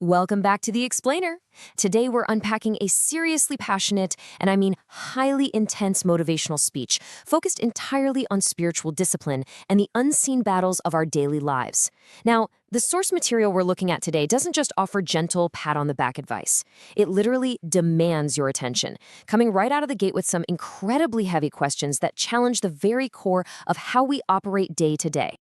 Welcome back to The Explainer. Today we're unpacking a seriously passionate, and I mean highly intense motivational speech focused entirely on spiritual discipline and the unseen battles of our daily lives. Now, the source material we're looking at today doesn't just offer gentle pat-on-the-back advice. It literally demands your attention, coming right out of the gate with some incredibly heavy questions that challenge the very core of how we operate day to day.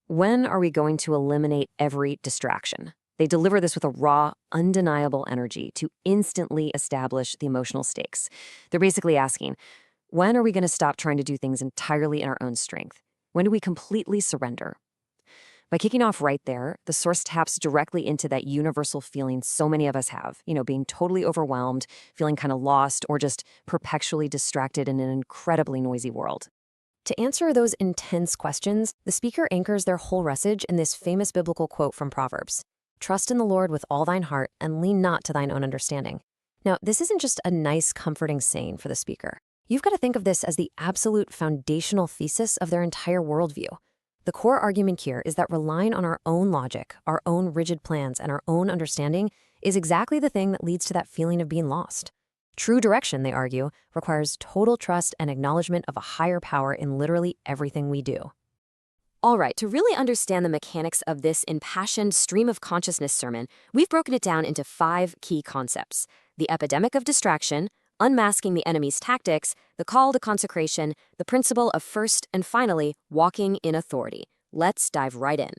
When are we going to eliminate every distraction? They deliver this with a raw, undeniable energy to instantly establish the emotional stakes. They're basically asking, when are we going to stop trying to do things entirely in our own strength? When do we completely surrender? By kicking off right there, the source taps directly into that universal feeling so many of us have, being totally overwhelmed, feeling kind of lost, or just perpetually distracted in an incredibly noisy world. To answer those intense questions, the speaker anchors their whole message in this famous biblical quote from Proverbs. Trust in the Lord with all thine heart and lean not to thine own understanding. Now, this isn't just a nice, comforting saying for the speaker. You've got to think of this as the absolute foundational thesis of their entire worldview. The core argument here is that relying on our own logic, our own rigid plans, and our own understanding is exactly the thing that leads to that feeling of being lost. True direction, they argue, requires total trust and acknowledgement of a higher power in literally everything we do. All right, to really understand the mechanics of this impassioned stream of consciousness sermon, we've broken it down into 5 key concepts: the epidemic of distraction, unmasking the enemy's tactics, the call to consecration, the principle of first, and finally, walking in authority. Let's dive right in.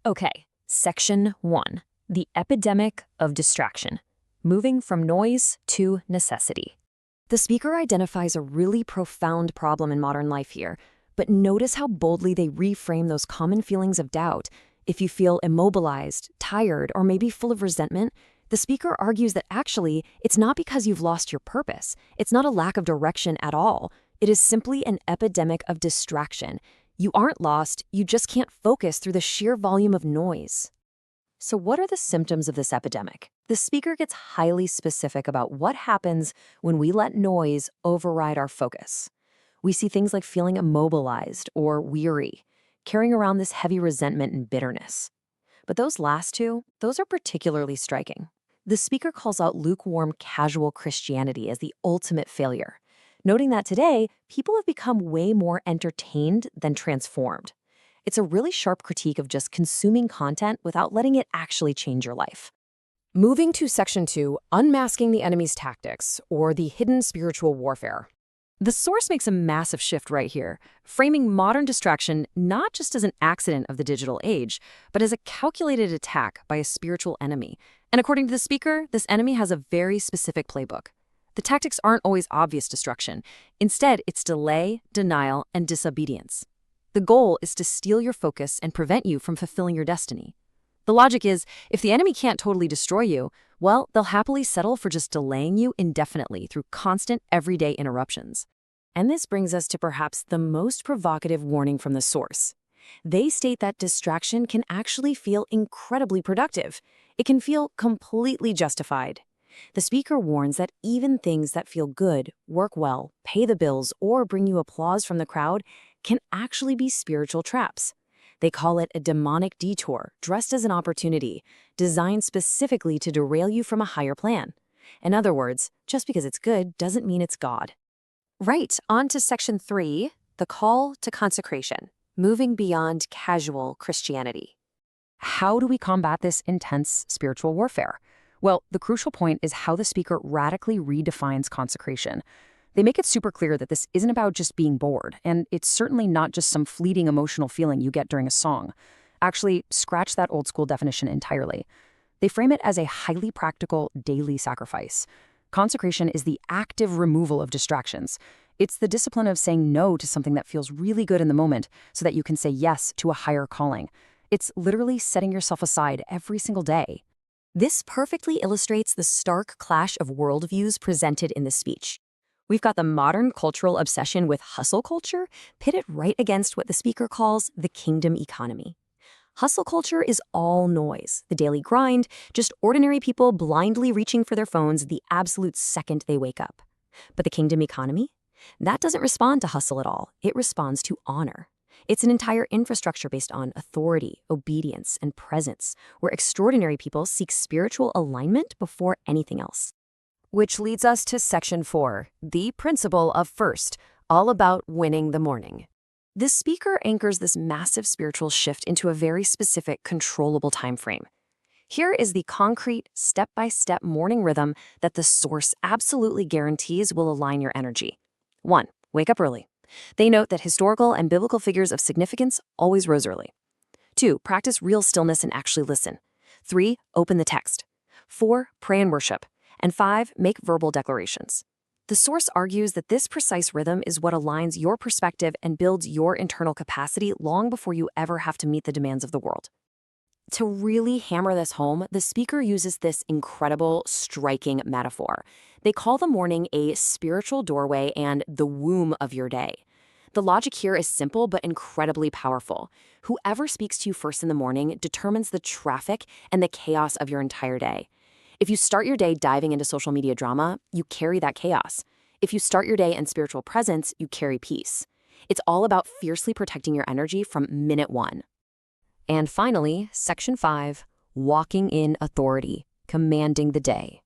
Okay, Section 1, the epidemic of distraction, moving from noise to necessity. The speaker identifies a really profound problem in modern life here. But notice how boldly they reframe those common feelings of doubt. If you feel immobilized, tired, or maybe full of resentment, the speaker argues that actually, it's not because you've lost your purpose. It's not a lack of direction at all. It is simply an epidemic of distraction. You aren't lost, you just can't focus through the sheer volume of noise. So what are the symptoms of this epidemic? The speaker gets highly specific about what happens when we let noise override our focus. We see things like feeling immobilized or weary, carrying around this heavy resentment and bitterness. But those last two, those are particularly striking. The speaker calls out lukewarm, casual Christianity as the ultimate failure, noting that today, people have become way more entertained than transformed. It's a really sharp critique of just consuming content without letting it actually change your life. Moving to Section 2, unmasking the enemy's tactics, or the hidden spiritual warfare. The source makes a massive shift right here, framing modern distraction not just as an accident of the digital age, but as a calculated attack by a spiritual enemy. And according to the speaker, this enemy has a very specific playbook. The tactics aren't always obvious destruction. Instead, it's delay, denial, and disobedience. The goal is to steal your focus and prevent you from fulfilling your destiny. The logic is, if the enemy can't totally destroy you, well, they'll happily settle for just delaying you indefinitely through constant, everyday interruptions. And this brings us to perhaps the most provocative warning from the source. They state that distraction can actually feel incredibly productive. It can feel completely justified. The speaker warns that even things that feel good, work well, pay the bills, or bring you applause from the crowd can actually be spiritual traps. They call it a demonic detour, dressed as an opportunity, designed specifically to derail you from a higher plan. In other words, just because it's good doesn't mean it's God. Right, on to Section 3, the call to consecration, moving beyond casual Christianity. How do we combat this intense spiritual warfare? Well, the crucial point is how the speaker radically redefines consecration. They make it super clear that this isn't about just being bored, and it's certainly not just some fleeting emotional feeling you get during a song. Actually, scratch that old school definition entirely. They frame it as a highly practical daily sacrifice. Consecration is the active removal of distractions. It's the discipline of saying no to something that feels really good in the moment so that you can say yes to a higher calling. It's literally setting yourself aside every single day. This perfectly illustrates the stark clash of worldviews presented in the speech. We've got the modern cultural obsession with hustle culture pitted right against what the speaker calls the kingdom economy. Hustle culture is all noise, the daily grind, just ordinary people blindly reaching for their phones the absolute second they wake up. But the kingdom economy? That doesn't respond to hustle at all. It responds to honor. It's an entire infrastructure based on authority, obedience, and presence, where extraordinary people seek spiritual alignment before anything else. Which leads us to Section 4, the principle of first, all about winning the morning. This speaker anchors this massive spiritual shift into a very specific, controllable time frame. Here is the concrete, step-by-step morning rhythm that the source absolutely guarantees will align your energy. 1. Wake up early. They note that historical and biblical figures of significance always rose early. 2. Practice real stillness and actually listen. 3. Open the text. 4. Pray and worship. And 5. Make verbal declarations. The source argues that this precise rhythm is what aligns your perspective and builds your internal capacity long before you ever have to meet the demands of the world. To really hammer this home, the speaker uses this incredible, striking metaphor. They call the morning a spiritual doorway and the womb of your day. The logic here is simple but incredibly powerful. Whoever speaks to you first in the morning determines the traffic and the chaos of your entire day. If you start your day diving into social media drama, you carry that chaos. If you start your day in spiritual presence, you carry peace. It's all about fiercely protecting your energy from minute one. And finally, Section 5, walking in authority, commanding the day.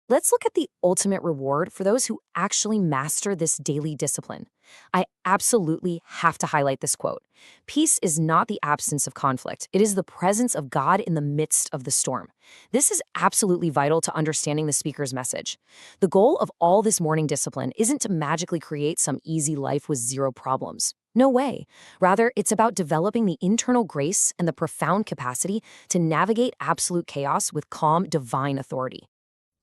Let's look at the ultimate reward for those who actually master this daily discipline. I absolutely have to highlight this quote. Peace is not the absence of conflict. It is the presence of God in the midst of the storm. This is absolutely vital to understanding the speaker's message. The goal of all this morning discipline isn't to magically create some easy life with zero problems. No way. Rather, it's about developing the internal grace and the profound capacity to navigate absolute chaos with calm, divine authority.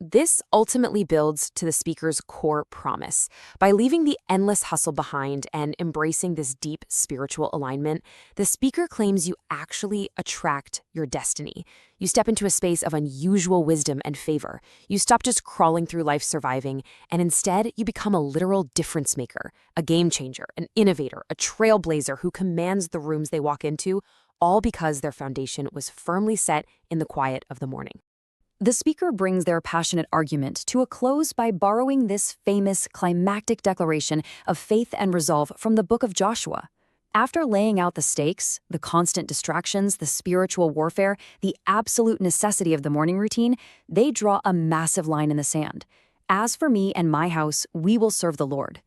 This ultimately builds to the speaker's core promise. By leaving the endless hustle behind and embracing this deep spiritual alignment, the speaker claims you actually attract your destiny. You step into a space of unusual wisdom and favor. You stop just crawling through life surviving, and instead you become a literal difference maker, a game changer, an innovator, a trailblazer who commands the rooms they walk into, all because their foundation was firmly set in the quiet of the morning. The speaker brings their passionate argument to a close by borrowing this famous climactic declaration of faith and resolve from the book of Joshua. After laying out the stakes, the constant distractions, the spiritual warfare, the absolute necessity of the morning routine, they draw a massive line in the sand. As for me and my house, we will serve the Lord.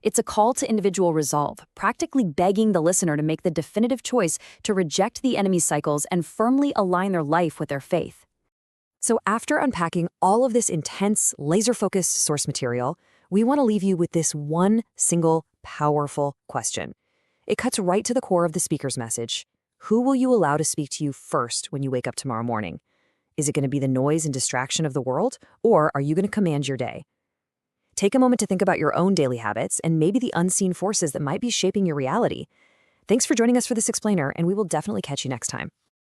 It's a call to individual resolve, practically begging the listener to make the definitive choice to reject the enemy's cycles and firmly align their life with their faith. So after unpacking all of this intense, laser-focused source material, we want to leave you with this one single, powerful question. It cuts right to the core of the speaker's message. Who will you allow to speak to you first when you wake up tomorrow morning? Is it going to be the noise and distraction of the world, or are you going to command your day? Take a moment to think about your own daily habits and maybe the unseen forces that might be shaping your reality. Thanks for joining us for this explainer, and we will definitely catch you next time.